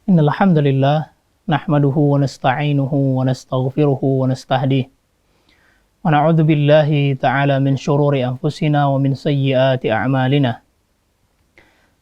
Innal hamdalillah nahmaduhu wa nasta'inuhu wa nastaghfiruhu wa nastahdihi wa na'udzu billahi ta'ala min shururi anfusina wa min sayyiati a'malina.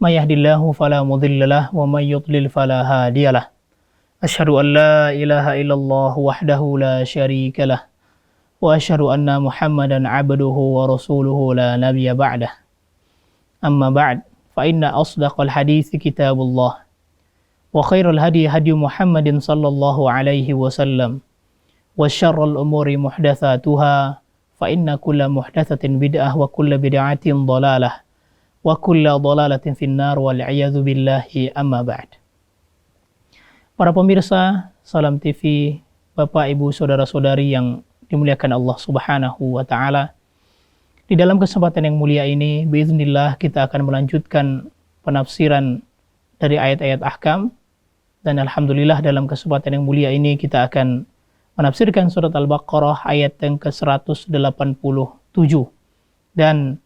May yahdihillahu fala mudilla lahu wa may yudlil fala hadiya lahu. Asyhadu an la ilaha illallah wahdahu la syarika lahu wa asyhadu anna Muhammadan 'abduhu wa rasuluhu la nabiyya ba'dah. Amma ba'd, fa inna asdaqal hadithi kitabullah wa khairul hadi hadi Muhammadin sallallahu alaihi wasallam wa syarrul umuri muhdatsatuha fa inna kulla muhdatsatin bid'ah wa kulla bid'atin dhalalah wa kulla dhalalatin finnar wal a'yadzu billahi amma ba'd. Para pemirsa Salam TV, Bapak Ibu saudara-saudari yang dimuliakan Allah Subhanahu wa taala. Di dalam kesempatan yang mulia ini biiznillah kita akan melanjutkan penafsiran dari ayat-ayat ahkam. Dan alhamdulillah dalam kesempatan yang mulia ini kita akan menafsirkan surat Al-Baqarah ayat yang ke-187. Dan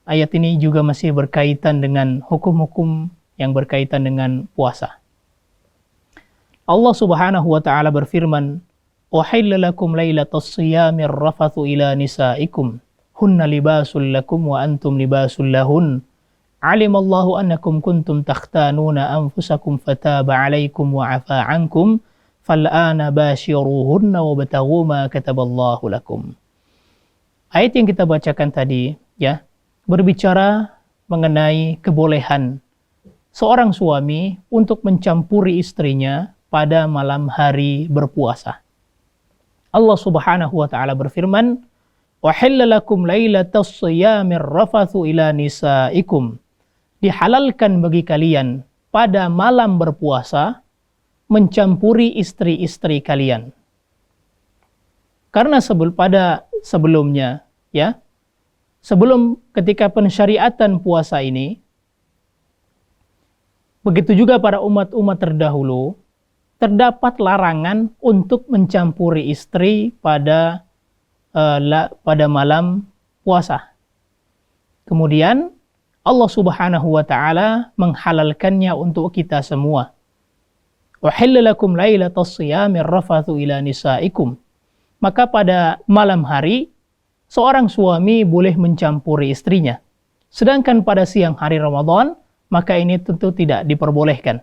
ayat ini juga masih berkaitan dengan hukum-hukum yang berkaitan dengan puasa. Allah Subhanahu wa taala berfirman, "Uhilla lakum lailatas shiyamir rafathu ila nisaikum, hunna libasul lakum wa antum libasul lahun. Alimallahu annakum kuntum takhtanuna anfusakum fataba alaikum wa afa ankum fal'ana bashiruhunna wabtaghu ma kataballahu lakum." Ayat yang kita bacakan tadi ya berbicara mengenai kebolehan seorang suami untuk mencampuri istrinya pada malam hari berpuasa. Allah Subhanahu wa taala berfirman, "Wahilla lakum lailatas shiyamir rafathu ila nisaikum." Dihalalkan bagi kalian pada malam berpuasa mencampuri istri-istri kalian. Karena sebelumnya ya, sebelum ketika pensyariatan puasa ini, begitu juga para umat-umat terdahulu, terdapat larangan untuk mencampuri istri pada malam puasa. Kemudian Allah Subhanahu wa taala menghalalkannya untuk kita semua. Uhilla lakum lailatas shiyamir rafathu ila nisaikum. Maka pada malam hari seorang suami boleh mencampuri istrinya. Sedangkan pada siang hari Ramadan, maka ini tentu tidak diperbolehkan.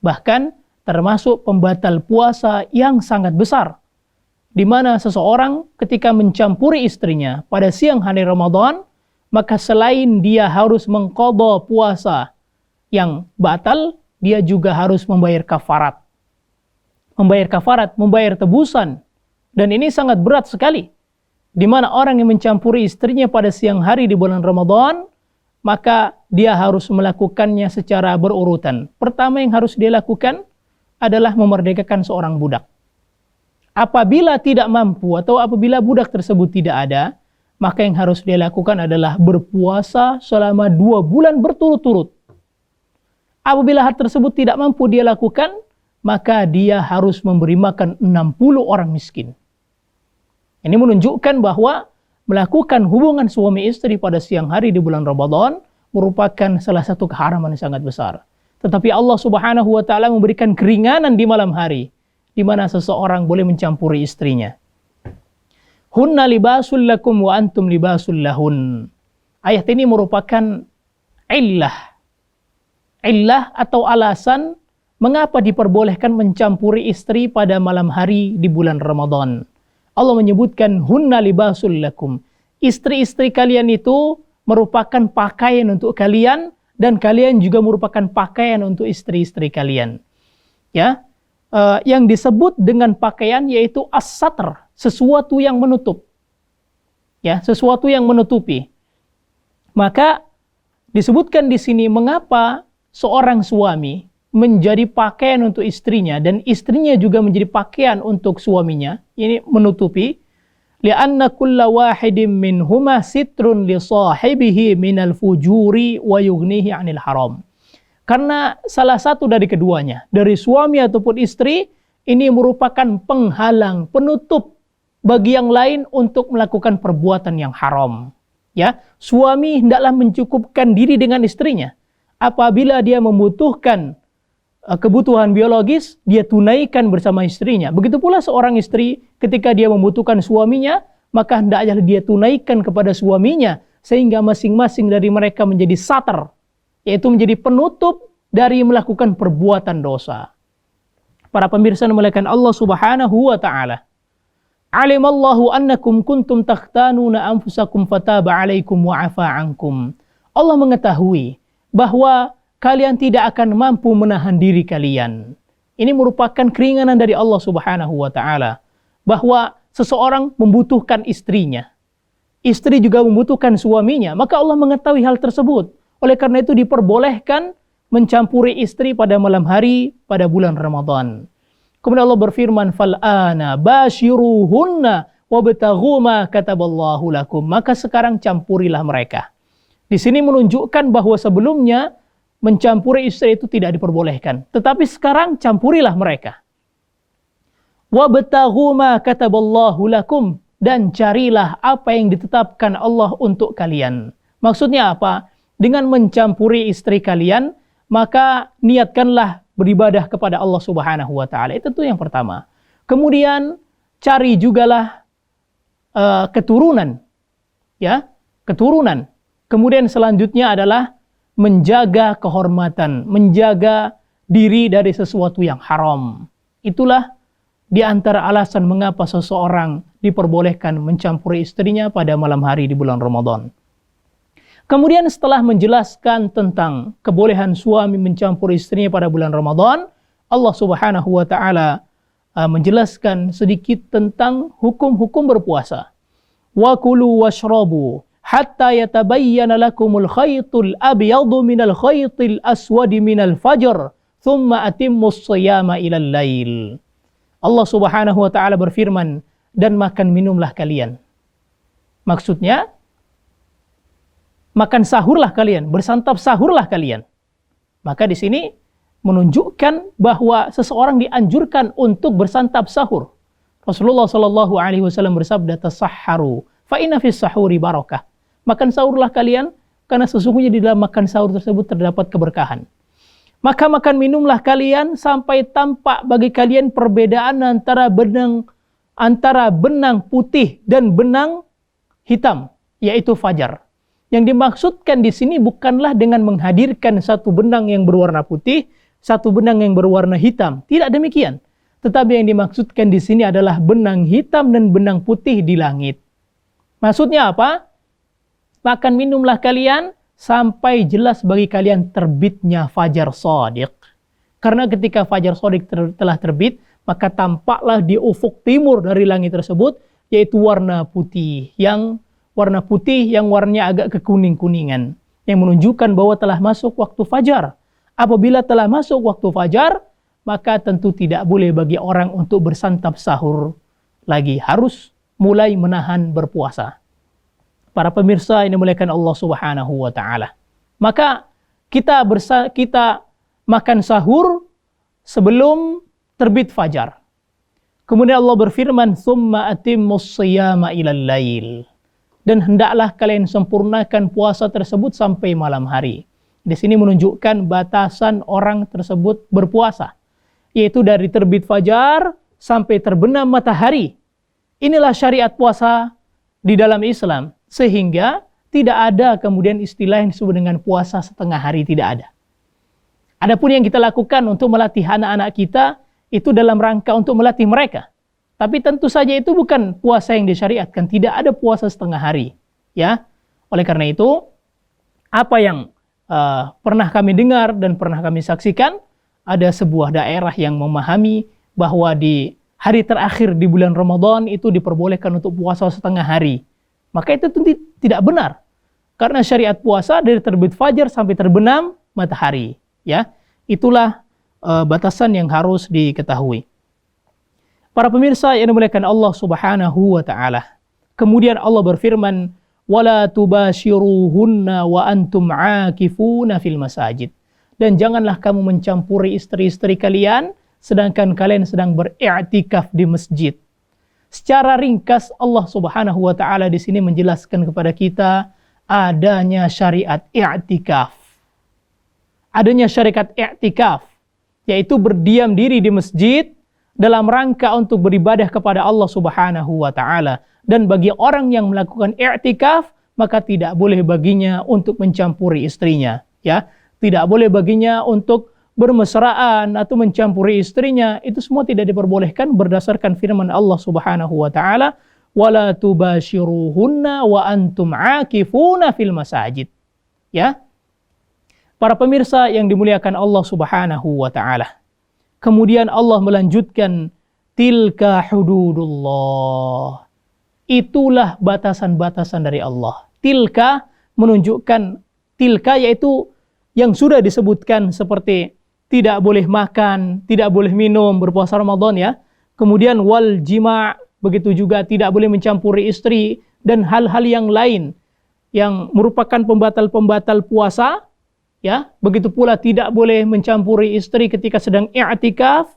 Bahkan termasuk pembatal puasa yang sangat besar, di mana seseorang ketika mencampuri istrinya pada siang hari Ramadan, maka selain dia harus mengqadha puasa yang batal, dia juga harus membayar kafarat. Membayar tebusan. Dan ini sangat berat sekali. Di mana orang yang mencampuri istrinya pada siang hari di bulan Ramadan, maka dia harus melakukannya secara berurutan. Pertama yang harus dia lakukan adalah memerdekakan seorang budak. Apabila tidak mampu atau apabila budak tersebut tidak ada, maka yang harus dia lakukan adalah berpuasa selama 2 bulan berturut-turut. Apabila hal tersebut tidak mampu dia lakukan, maka dia harus memberi makan 60 orang miskin. Ini menunjukkan bahwa melakukan hubungan suami istri pada siang hari di bulan Ramadan merupakan salah satu keharaman yang sangat besar. Tetapi Allah Subhanahu wa taala memberikan keringanan di malam hari, di mana seseorang boleh mencampuri istrinya. Hunna libasul lakum wa antum libasul lahun. Ayat ini merupakan illah atau alasan mengapa diperbolehkan mencampuri istri pada malam hari di bulan Ramadan. Allah menyebutkan hunna libasul lakum. Istri-istri kalian itu merupakan pakaian untuk kalian dan kalian juga merupakan pakaian untuk istri-istri kalian. Ya. Yang disebut dengan pakaian yaitu as-satr, sesuatu yang menutup. Ya, sesuatu yang menutupi. Maka disebutkan di sini mengapa seorang suami menjadi pakaian untuk istrinya dan istrinya juga menjadi pakaian untuk suaminya, ini menutupi, li'anna kulla wahidin minhuma sitrun li sahibihi minal fujuri wa yughnihi 'anil haram. Karena salah satu dari keduanya, dari suami ataupun istri, ini merupakan penghalang, penutup bagi yang lain untuk melakukan perbuatan yang haram. Ya, suami hendaklah mencukupkan diri dengan istrinya. Apabila dia membutuhkan kebutuhan biologis, dia tunaikan bersama istrinya. Begitu pula seorang istri ketika dia membutuhkan suaminya, maka hendaknya dia tunaikan kepada suaminya, sehingga masing-masing dari mereka menjadi satar, yaitu menjadi penutup dari melakukan perbuatan dosa. Para pemirsa yang dimuliakan Allah Subhanahu wa taala. Alimallahu annakum kuntum takhtanuna anfusakum fataba 'alaikum wa 'afa 'ankum. Allah mengetahui bahwa kalian tidak akan mampu menahan diri kalian. Ini merupakan keringanan dari Allah Subhanahu wa taala bahwa seseorang membutuhkan istrinya. Istri juga membutuhkan suaminya, maka Allah mengetahui hal tersebut. Oleh karena itu diperbolehkan mencampuri istri pada malam hari pada bulan Ramadan. Kemudian Allah berfirman, "Fal'ana basyiruhunna wabtaghu ma kataballahu lakum." Maka sekarang campurilah mereka. Di sini menunjukkan bahwa sebelumnya mencampuri istri itu tidak diperbolehkan, tetapi sekarang campurilah mereka. Wabtaghu ma kataballahu lakum, dan carilah apa yang ditetapkan Allah untuk kalian. Maksudnya apa? Dengan mencampuri istri kalian, maka niatkanlah beribadah kepada Allah Subhanahu wa taala. Itu tuh yang pertama. Kemudian cari jugalah keturunan. Ya, keturunan. Kemudian selanjutnya adalah menjaga kehormatan, menjaga diri dari sesuatu yang haram. Itulah di antara alasan mengapa seseorang diperbolehkan mencampuri istrinya pada malam hari di bulan Ramadan. Kemudian setelah menjelaskan tentang kebolehan suami mencampur istrinya pada bulan Ramadan, Allah Subhanahu wa taala menjelaskan sedikit tentang hukum-hukum berpuasa. Wa kulu washrabu hatta yatabayyana lakumul khaytul abyadu minal khaytil aswadi minal fajr, thumma atimmus shiyama ilal lail. Allah Subhanahu wa taala berfirman, dan makan minumlah kalian. Maksudnya makan sahurlah kalian, bersantap sahurlah kalian. Maka di sini menunjukkan bahwa seseorang dianjurkan untuk bersantap sahur. Rasulullah Shallallahu Alaihi Wasallam bersabda, "Tasahharu, fa inna fis sahuri barakah." Makan sahurlah kalian, karena sesungguhnya di dalam makan sahur tersebut terdapat keberkahan. Maka makan minumlah kalian sampai tampak bagi kalian perbedaan antara benang putih dan benang hitam, yaitu fajar. Yang dimaksudkan di sini bukanlah dengan menghadirkan satu benang yang berwarna putih, satu benang yang berwarna hitam. Tidak demikian. Tetapi yang dimaksudkan di sini adalah benang hitam dan benang putih di langit. Maksudnya apa? Makan minumlah kalian sampai jelas bagi kalian terbitnya fajar shadiq. Karena ketika fajar shadiq telah terbit, maka tampaklah di ufuk timur dari langit tersebut, yaitu warna putih yang warnanya agak kekuning-kuningan, yang menunjukkan bahwa telah masuk waktu fajar. Apabila telah masuk waktu fajar, maka tentu tidak boleh bagi orang untuk bersantap sahur lagi, harus mulai menahan berpuasa. Para pemirsa yang dimuliakan Allah Subhanahu wa taala. Maka kita makan sahur sebelum terbit fajar. Kemudian Allah berfirman, "Tsumma atimmus shiyama ilal lail." Dan hendaklah kalian sempurnakan puasa tersebut sampai malam hari. Di sini menunjukkan batasan orang tersebut berpuasa, yaitu dari terbit fajar sampai terbenam matahari. Inilah syariat puasa di dalam Islam, sehingga tidak ada kemudian istilah yang disebut dengan puasa setengah hari, tidak ada. Adapun yang kita lakukan untuk melatih anak-anak kita, itu dalam rangka untuk melatih mereka. Tapi tentu saja itu bukan puasa yang disyariatkan, tidak ada puasa setengah hari, ya. Oleh karena itu, apa yang pernah kami dengar dan pernah kami saksikan, ada sebuah daerah yang memahami bahwa di hari terakhir di bulan Ramadan itu diperbolehkan untuk puasa setengah hari. Maka itu tentu tidak benar, karena syariat puasa dari terbit fajar sampai terbenam matahari, ya. Itulah batasan yang harus diketahui. Para pemirsa yang dimuliakan Allah Subhanahu wa taala. Kemudian Allah berfirman, "Wala tubashiruhunna wa antum 'akifuna fil masajid." Dan janganlah kamu mencampuri istri-istri kalian sedangkan kalian sedang beriktikaf di masjid. Secara ringkas Allah Subhanahu wa taala di sini menjelaskan kepada kita adanya syariat i'tikaf. Adanya syariat i'tikaf, yaitu berdiam diri di masjid dalam rangka untuk beribadah kepada Allah Subhanahu wa taala. Dan bagi orang yang melakukan i'tikaf, maka tidak boleh baginya untuk mencampuri istrinya, ya. Tidak boleh baginya untuk bermesraan atau mencampuri istrinya. Itu semua tidak diperbolehkan berdasarkan firman Allah Subhanahu wa taala, "Wala tubashiruhunna wa antum 'akifuna fil masajid." Ya. Para pemirsa yang dimuliakan Allah Subhanahu wa taala. Kemudian Allah melanjutkan, tilka hududullah. Itulah batasan-batasan dari Allah. Tilka menunjukkan, tilka yaitu yang sudah disebutkan seperti tidak boleh makan, tidak boleh minum berpuasa Ramadan, ya. Kemudian wal jima', begitu juga tidak boleh mencampuri istri dan hal-hal yang lain yang merupakan pembatal-pembatal puasa. Ya, begitu pula tidak boleh mencampuri istri ketika sedang i'tikaf.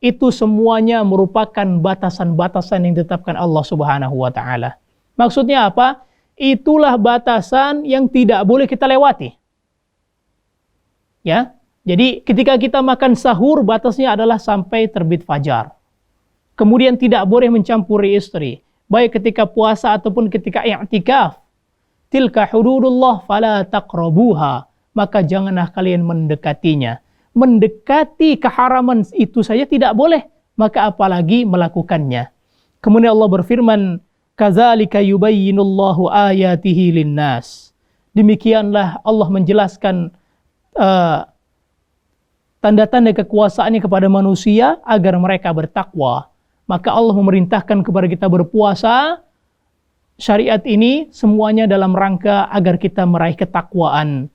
Itu semuanya merupakan batasan-batasan yang ditetapkan Allah Subhanahu wa taala. Maksudnya apa? Itulah batasan yang tidak boleh kita lewati. Ya. Jadi ketika kita makan sahur, batasnya adalah sampai terbit fajar. Kemudian tidak boleh mencampuri istri, baik ketika puasa ataupun ketika i'tikaf. Tilka hududullah fala taqrabuha. Maka janganlah kalian mendekatinya. Mendekati keharaman itu saja tidak boleh, maka apalagi melakukannya. Kemudian Allah berfirman, "Kadzalika yubayyinullahu ayatihi linnas." Demikianlah Allah menjelaskan tanda-tanda kekuasaannya kepada manusia agar mereka bertakwa. Maka Allah memerintahkan kepada kita berpuasa. Syariat ini semuanya dalam rangka agar kita meraih ketakwaan.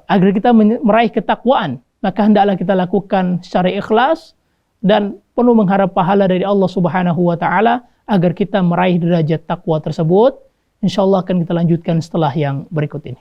Agar kita meraih ketakwaan, maka hendaklah kita lakukan secara ikhlas dan penuh mengharap pahala dari Allah Subhanahu wa taala agar kita meraih derajat takwa tersebut. Insyaallah akan kita lanjutkan setelah yang berikut ini.